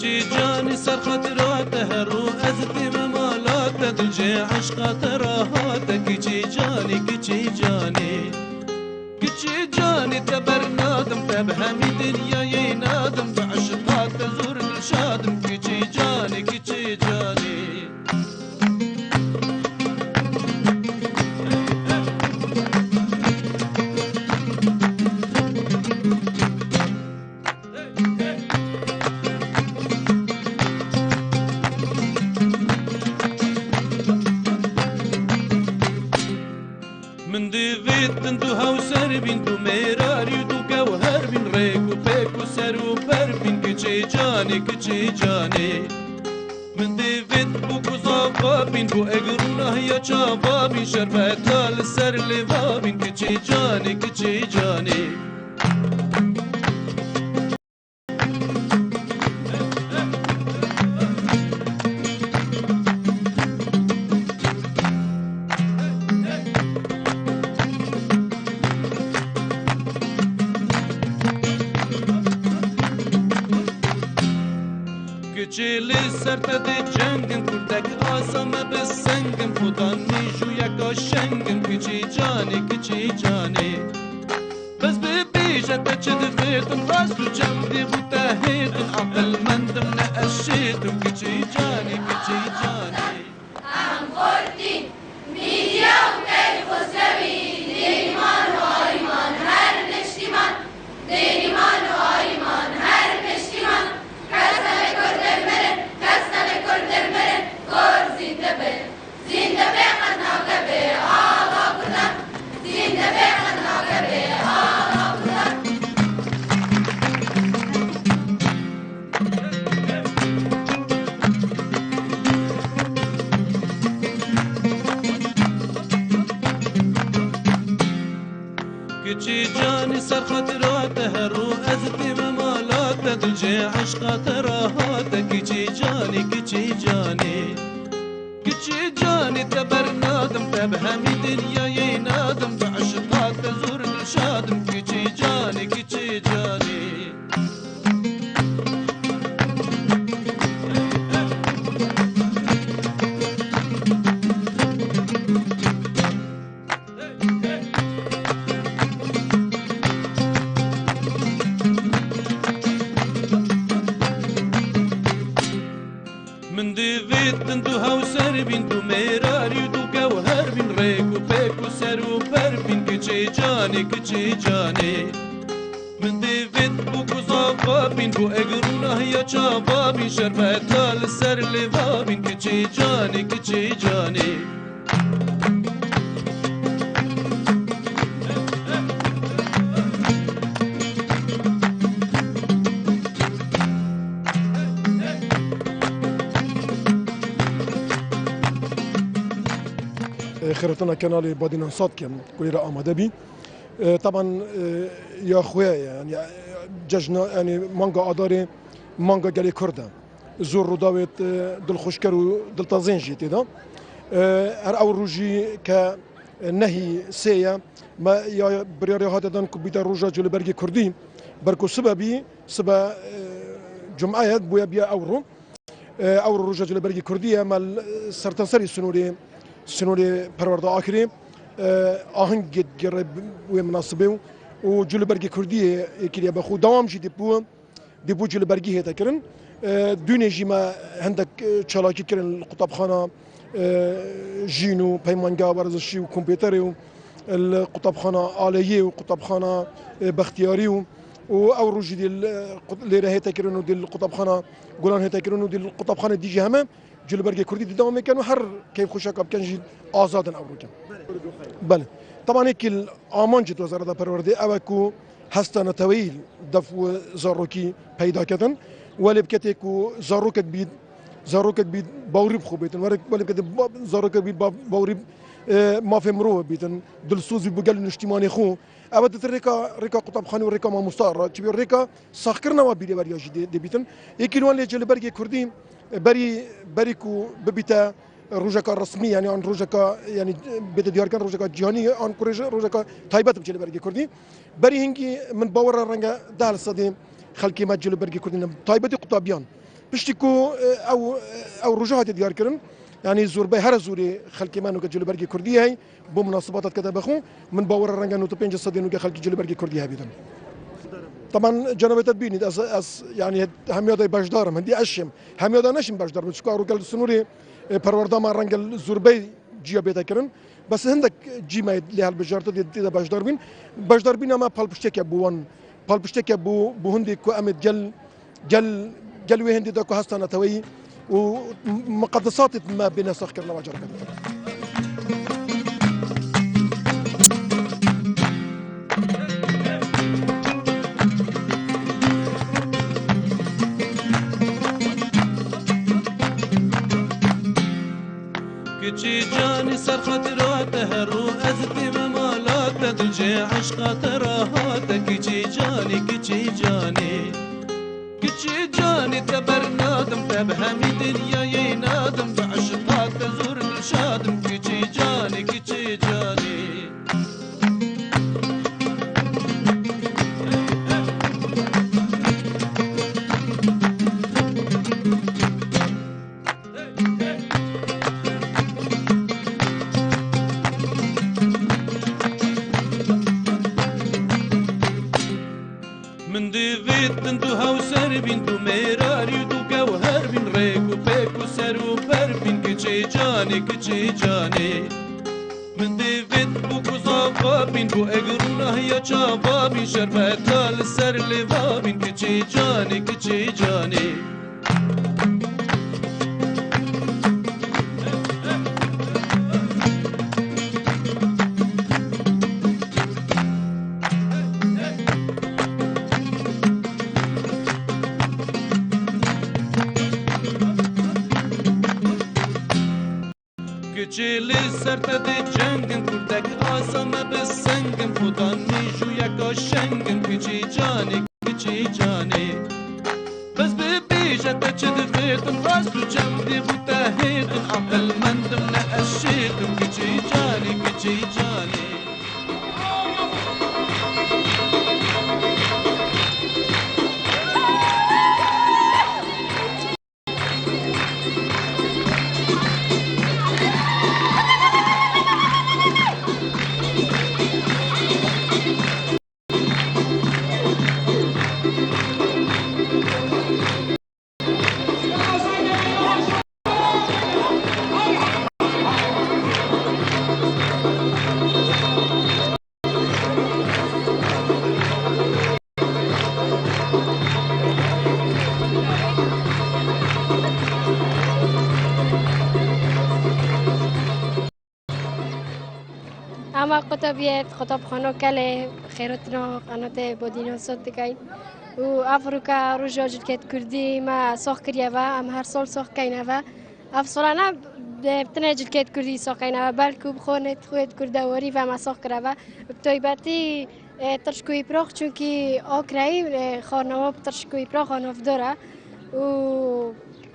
كچي جاني سر خاطراته رو ازتي ممالاته دلجي عشقات راهاته كچي جاني كچي جاني تبر نادم تبهمي دنيا ينادم بعشقات تزور الشادم كچي جاني من ديفيت دو هاوسر بين دو ميراري دو جوهر بين ريكو بيكو سرو بربين كچي جاني من ديفيت بوكو صافا بين بو اجرونا هي چابا بين شربتا لسر لفا بين كچي جاني كچيلي سرت دي جنگن كردك آسام بسنگن خودان ميجو يكا شنگن كچي جاني بس ببيجة تجد فيتن راسو جمدي بتاهيتن عقل مندم نقشيتن كچي جاني هم خوردیم میدیا و تل خسروی دیریمان و آریمان هر نشتیمان دیریمان و آریمان هر نشتیمان کسنه کردر مرن کار زنده به قد ناکبه آقا بودم زنده به قد ناکبه آقا بودم كچي جاني سر خاطراته رو ازتي ممالاته دلجي عشقات راهاته كچي جاني تبر نادم تبهمي دنيا ينادم بعشقات تزور الشادم كچي جاني من ديفيت دو هاوسر بين دو ميراري دو جوهر بين ريكو بيكو سرو بربين كچي جاني من ديفيت بوكو صافا بين بو اجرونا هي چابا بين شربتا لسر لفا بين كچي جاني خيرتنا كنالي بادينا صاد كم كل آماده بي طبعا يا اخويا يعني ججنا يعني مانجا اداري مانجا جالي كردا زور روداوت دل خوشكر ودل تازينجي تدا هر او روجي ك نهي سيا ما يا برياري هذا دان كبيتا روجا جلبرجي كردي بركو سببي سبا جمعه بويا بيا اورو اورو روجا جلبرجي كرديه مال سرتنسري سنوري پرورده آخری آهنگ گرب و مناسبه و جلبرگی کردیه یکی با خود دوام جدی دیپو جلبرگی هتا کرن دونه جیما هندک چالاکی کرن القطبخانه جینو پیمانگا ورزشی و کمپیوتری و القطبخانه آلیه و قطبخانه بختیاری و او روجي ديال اللي راه تاكرنو ديال القطبخانه قولان تاكرنو ديال القطبخانه دي جهه جلبرجي كردي دوما كانوا حر كيف خوشاك كان جي ازادا او كان بله طبعا هيك الامانجت وزاره البرودي اوكو هستنا طويل دفو زاروكي پیدا کردن ولی بکتیکو زاروکت بید باوريب خو بيتن ولی بکت زاروکت بید باوريب ما في مرو بيتن دلسوزي بقال الاجتماعي خو ابد ريكا قطبخاني وريكا ما مستار تبي ريكا ساخرنا ما بيدي برياجي دي بيتن يكيل وان جلبرجي كردي بريكو ببيتا روجاكا رسمي يعني عن روجاكا يعني بيت ديار كان روجاكا جهاني عن كوريجا روجاكا تايبات بجلبرجي كردي بري هنجي من باور رنجا دال صديم خلكي ما جلبرجي كردي تايبتي قطابيان پشتی کو او رجوعات دیار کردن يعني زور بي هر زوري خلق ما نوجا جلبرجي كردي هي بمناسبات كذا بخو من باور رنجا نو تبين جسدي نوجا خلق جلبرجي كردي هي بيدن طبعا جنبت تبيني از يعني هم يدا باشدارم هندي اشم هم يدا نشم باشدار بس كارو قال سنوري پروردا ما رنجا زور بي جيا بيتا كرن بس هندك جي ما اللي هالبجارت دي باشدار بين ما بال بشتك بوان بال بشتك بو هندي كو امد جل وهندي داكو هستانا توي ومقدسات ما بين سخرنا وجرك كشي جاني سر خاطراته رو ازتي ممالات دلجي عشقات راهات كشي جاني تبر نادم تبهمي دنيا ينادم بعشقات تزور الشادم كشي جاني من ديفيت دو هاوسر بين دو ميراري دو جوهر بين ريكو بيكو سرو بربين كشي جاني من ديفيت بوكو صافا بين بو اجرنا هي شافا بين شربتها للسر لفا بين كشي جاني كجيلي سرت دي جنگن كردك آسام بسنگن خودان میجو یکا شنگن كجي جاني بس ببيجة تجد فيتن راس جمدي بتاهيتن عقل مندم نأشيتن كجي جاني اما قطبیت خطاب خانو کله خیرتنا قنات بودینو صد دکای و افریقا رو جاجت کت کردی ما ساخت کریه و ام هر سال ساخت کینه و افسرانه بتنجل کت کردی ساخت کینه و بلکه بخونت خویت کرده وری و ما ساخت کرده و بتایبتی ترشکوی پراخ چونکی آکرایی خانواب ترشکوی پراخ خانوف داره و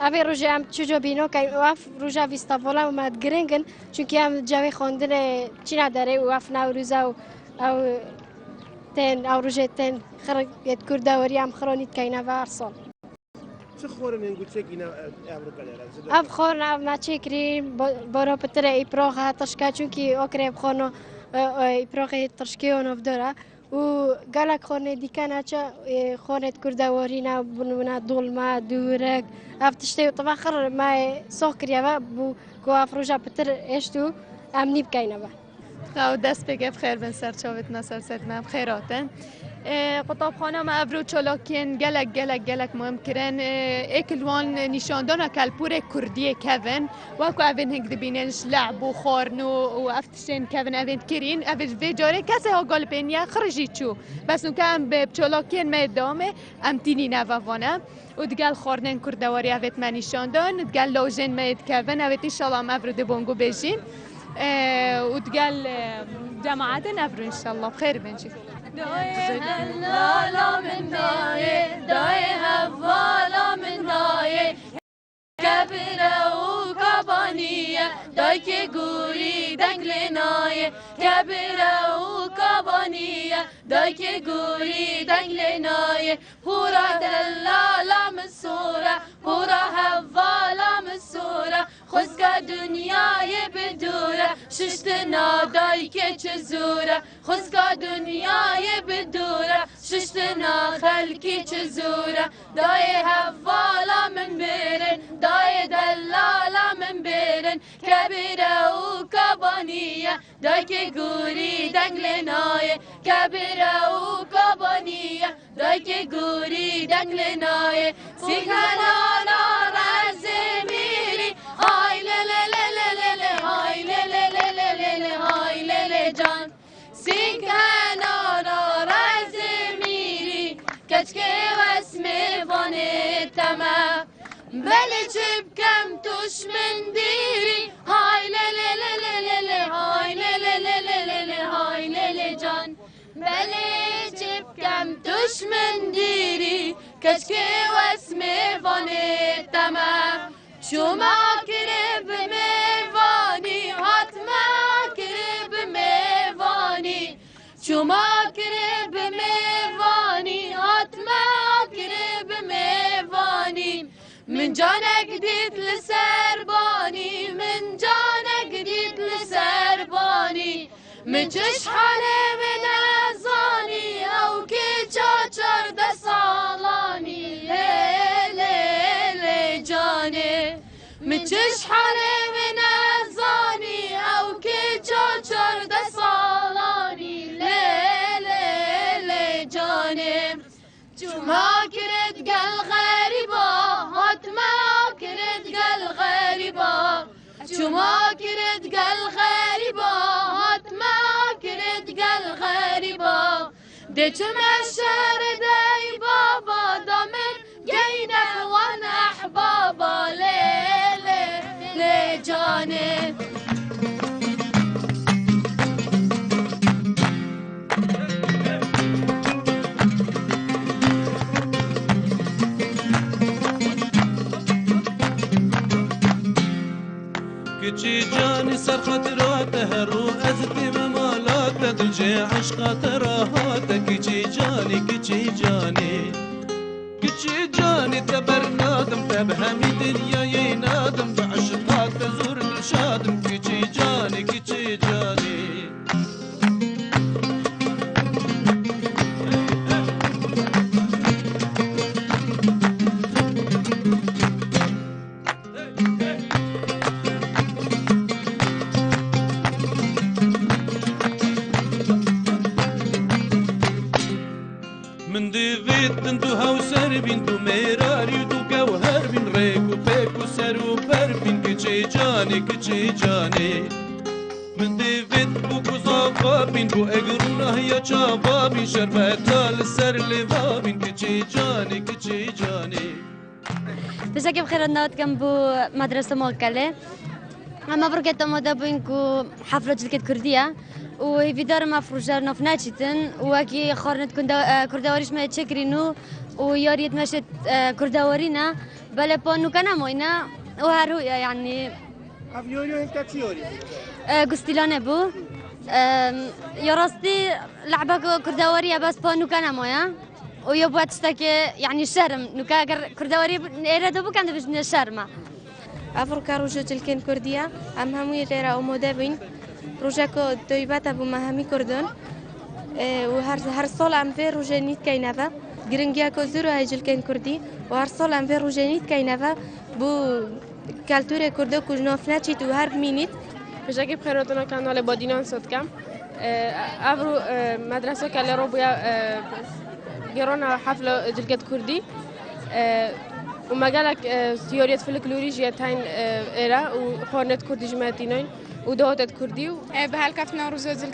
اوی روزه هم چجا بینو که واف روزه ویستافولا اومد گرینگن چونکه هم جوی خواندن چی نداره و واف نوروزه و او تن او روزه تن خرید کرده وری هم خرانید که اینه و هر سال چه خورن این گوشه گینا افریقا داره؟ اف خورن اف ما چه کریم برای پتر ایپراخ تشکا چونکه آکره بخوانو ایپراخ تشکی اونو داره و گلک خانه دیکنه چه خانه کرده وری نه بنونه دولمه دورک افتشته طبعا خر ما ساخت کریه و بو کو افروجا پتر اشتو امنی بکینه با او دست بگه بخیر بن سر چاوت نصر سر ما بخیراتن قطاب خانه ما افرو چلاکین گلک مهم کرن اکلوان نشاندان کلپور کردی کون و کو اوین هنگ دبینش لعب و خارنو و افتشین کون اوین کرین اوین ویجاره کسی ها گالپینیا خرجی چو بس نو کم به چلاکین ما دامه امتینی نووانه و دیگه خارنن کردواری اوید من نشاندان دیگه لوژن ما کون اوید انشالله ما افرو دبونگو بجین و دیگه جماعت افرو انشالله بخیر بنجی دای هلالا من دای دای هوالا من دای کبره و کابانیه دای که گوری دنگلنای کبره و کابانیه دای که گوری دنگلنای پورا دلالا من سوره پورا نادای که چه زوره خسکا دنیای بدوره ششتنا خلکی چه زوره دای حوالا من برن دای دلالا من برن کبیره و کابانیه دای که گوری دنگلنایه کبیره و کابانیه دای که گوری دنگلنایه سیکنانا رزمیری های للللللل های لللللل های لل جان سیکنانا رزمیری کچکه واسم وانه تمام بله چه بکم توش من دیری های لللللل های لللللل های لل جان بله چه بکم توش من دیری کچکه واسم وانه تمام شما کرب میوانی حتما کرب میوانی شما کرب میوانی حتما کرب میوانی من جانك ديت لسرباني من جانك ديت لسرباني من تشحني من أزاني أو كي تشار دسالاني لي جاني من تشحني من أزاني أو كي تشار دسالاني لي جاني ما كرت قل غريبة ما كرت قل غريبة ما كرت قل غريبة ما كرت قل غريبة ديت مشار داي بابا ضمن جينا وانا احبابا لي جاني كچي جاني سر خاطراته رو ازتي ممالات دلجي عشقات راهات كچي جاني تبر نادم تبهمي دنيا ينادم بعشقات تزور الشادم كچي جاني من ديفيت دو هاوسر بين دو ميراري دو جوهر بين ريكو بيكو سرو بربين كچي جاني من ديفيت بو كوزافا بين بو اگرونا هيا چابا بين شربتا لسر لوا بين كچي جاني مساكي بخير نوت كم بو مدرسة موكلة أما بركة مدة بينكو حفلة جلكة كردية وفي دار ما فروجار نفناتشتن وكي خارنت كردواريش ما تشكرينو وياريت مشت كردوارينا بلا بانو كنا موينا وهرو يعني افيوريو انت تشيوري قستيلانه بو يا راستي لعبة كردوارية بس بانو كنا مويا ويبغى تشتكي يعني الشرم نوكا كردواري إيرادو بو كان بجن الشرمة أفريقيا روجت الكن كردية أم هموية ترى ومدابين روجاكو دويبات أبو مهامي كردون وهر صال أم في روجانيت كينافا جرينجياكو زورو هاجل كن كردي وهر صال أم في روجانيت كينافا بو كالتورة كردو كجنوفنا تشيت وهر مينيت بجاكي بخيراتنا كانوا لبادينان صدقم أفرو مدرسة كالروبيا جرونا حفلة جلقة كردي ومجالك سيوريت في الكلوري جيتين إيرا وخارنت كردي جماعتين ودوتت كردي بهالكفنا روزوز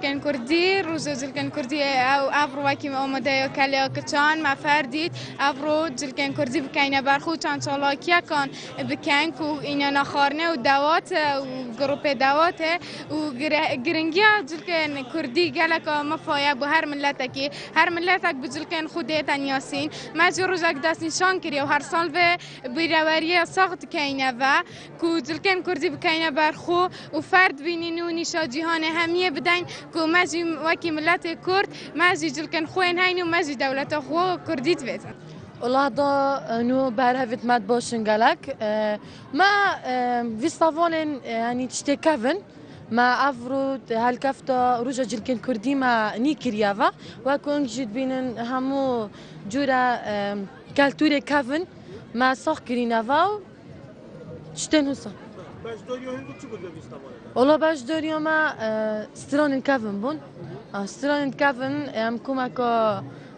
الكن كردي او افرو وكي اومده كاليا كتان ما فرديت افرو جلكن كردي بكاينه برخو چان چالاکیا کان بکن کو اینا نخارنه و دوات و گروپ دوات و گرنگیا جلکن كردي گلک مفایا بو هر ملتك بجلکن خودت یاسین ما جروزک دست نشان کری و هر سال به بیرواری ساخت کاینه و کو جلکن كردي بکاینه برخو و فرد بینین و نیشا جهان همیه بدین که ماجی وکی ملت کرد ماجی جلکن خوین هین و ماجی دولت خو کردیت ویزن والله دا نو برهفت مد باشن گلک ما ویستافون يعني تشتكفن ما افرو هالكفتا روجا جلكن كردي ما نيكريافا وكون جد بينن همو جورا كالتوري كافن ما صح كرينافا شتن هسا باش دوريو هنگو چی بود ببیستا والله باش دوريو ما سترون كافن بون سترون كافن ام كوما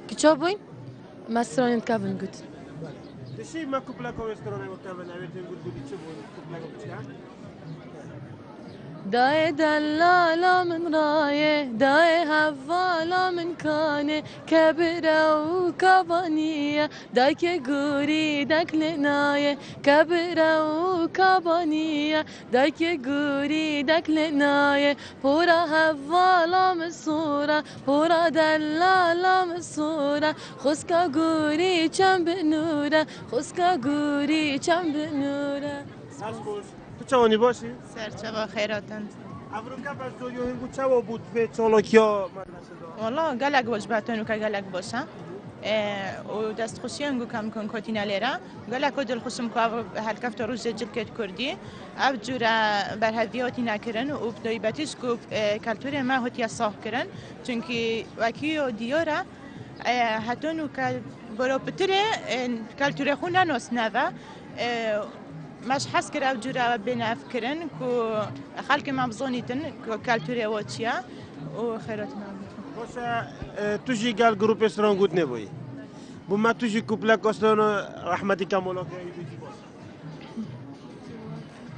كتشوبين ما سترون كافن قلت دشی ما کوپلا کوسترونه مكتبن اویت هنگو بودی چی بود کوپلا کوچا داي دلالا من رايه داي هفالا من كانه كبرة وكبانية داي كجوري داك لنايه كبرة وكبانية داي كجوري داك لنايه بورا هفالا من صورة بورا دلالا من صورة خسكا جوري چم بنورة خسكا جوري چم بنورة تو چوانی باشی؟ سرچه خیراتند افروکا باش دوريو هنگو چوا بود به چالاکیا مدرسه دا والله گلک وجباتون که گلک باشه و دست خوشی هنگو کم کن کتینا لیره گلک و دل خوشم که هر کفت روز جلکت کردی اب جورا بر هدیاتی نکردن و بدای باتیش کو کلتور ما هوتی صاح کردن چونکی وکیو دیاره هاتونو که برای بتره کلتور خونه ناس نوا مش حس کرد جورا بین فکرن که خالق ما بزنیتن که کلتوری واتیا و خیراتنا. باشه توجی گل گروپ استران گود نبودی. بوم توجی کوپلا کاستان رحمتی کاملا که ایدی باشه.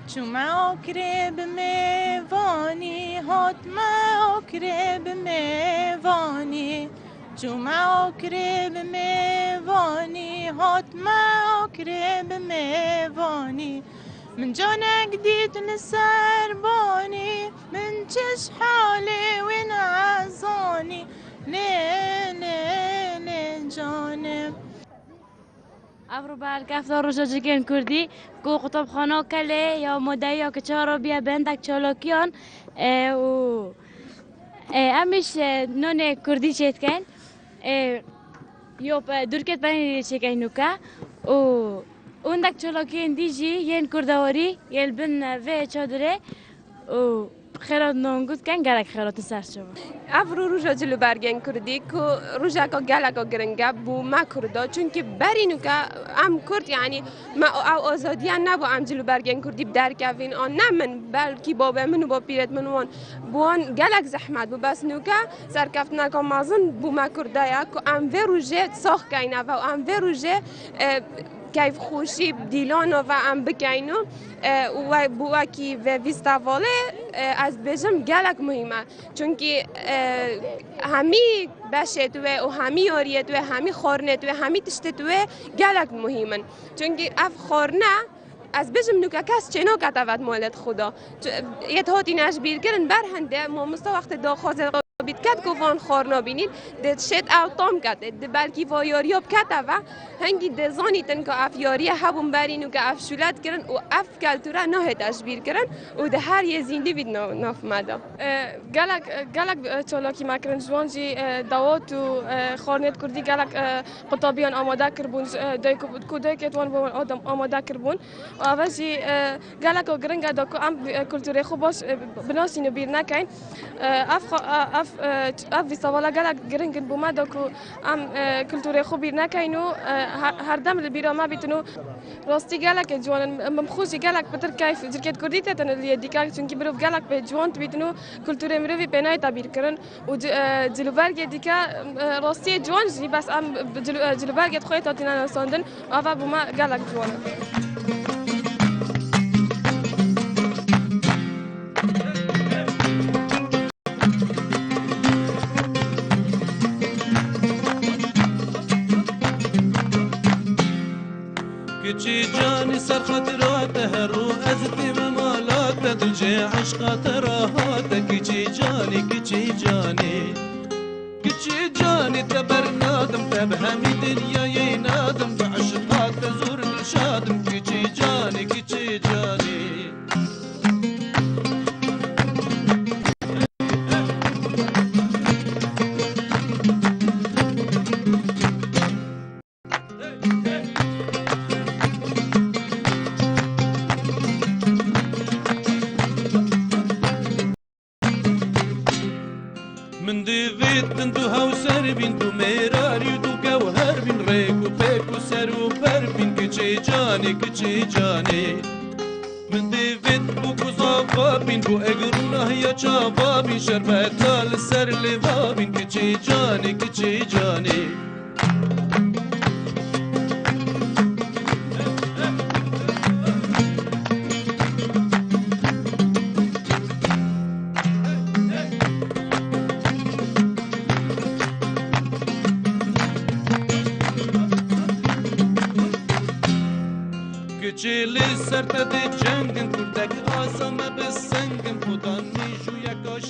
چما کرب میوانی هات ما کرب میوانی چما کرب میوانی هات ما کرب میوانی من جانك ديت نسرباني من چش حالي وين عزاني ليه ليه ليه جانم افرو بالکفت روزا جگن کردی کو خطب خانه کله یا مدعی یا کچارا بیا بندک چالاکیان و امیش نون کردی چیت کن یا درکت بانی چکن نوکا و اوندک چالاکیان دیجی ین کردواری یل بن و چادره و خیرات نونگود کن گرک خیرات سرچوب افرو روژا جلو برگن کردی که روژا که گلگا گرنگا بو ما کردا چون که برینو که ام کرد یعنی ما او آزادیان نبو ام جلو برگن کردی بدر کفین آن نه من بلکی بابا من و با پیرت من وان بوان گلگ زحمت بو بس نو که سرکفت نکا مازن بو ما کردا یا که ام و روژه ساخ کینا و ام و روژه کیف خوشی دیلانو و ام بکینو و بواکی و ویستاواله از بجم گلک مهمه چونکه همی بشت و همی یاریت و همی خورنت و همی تشتت و گلک مهمن چونکه اف خورنه از بجم نوکا کس چنا کتابت مالت خدا یه هاتی نشبیر کردن برهنده ما مستا وقت داخل بیت کد کوفان خورنا بینید ده شد او تام کده ده بلکی وایاریاب کده و هنگی ده زانیتن که اف یاری هبون برینو که اف شولت کرن و اف کلتوره نه تشبیر کرن و ده هر یه زنده بید ناف مده گلک چالاکی مکرن جوانجی دوات و خورنیت کردی گلک قطابیان آماده کربون کودای که توان بون آدم آماده کربون و اولی گلک و گرنگ دا که ام کلتوره خوب باش بناسینو بیر نکن اف سوالا گلک گرنگن بوما دا که ام کلتوره خوبی نکینو هر دم البیرا ما بیتنو راستی گلک جوان مخوشی گلک بتر کیف جرکت کردی تن لیه دیگر چون که بروف گلک به جوان بیتنو کلتوره مروی پنای تعبیر کردن و جلوبرگ دیگر راستی جوان جی بس ام جلوبرگ خواهی تاتینا نساندن و اف بوما گلک جوانه کچی جانی سر خاطرات هرو از تیم مالات دلجه عشقات راحات کچی جانی تبر نادم تب همی دنیای نادم بعشقات زور دلشادم کچی جانی ویتن دو هاوسر بین دو میراری دو گوهر بین ریکو پیکو سر و پر بین کچه جانی کچه جانی من دیوید بو کزاوا بین بو اگرونه یا چاوا بین شربتال سر لیوا بین کچه جانی کچه جانی Geceli sertede cengin kurdek asama be sengin Budan mi ju yaka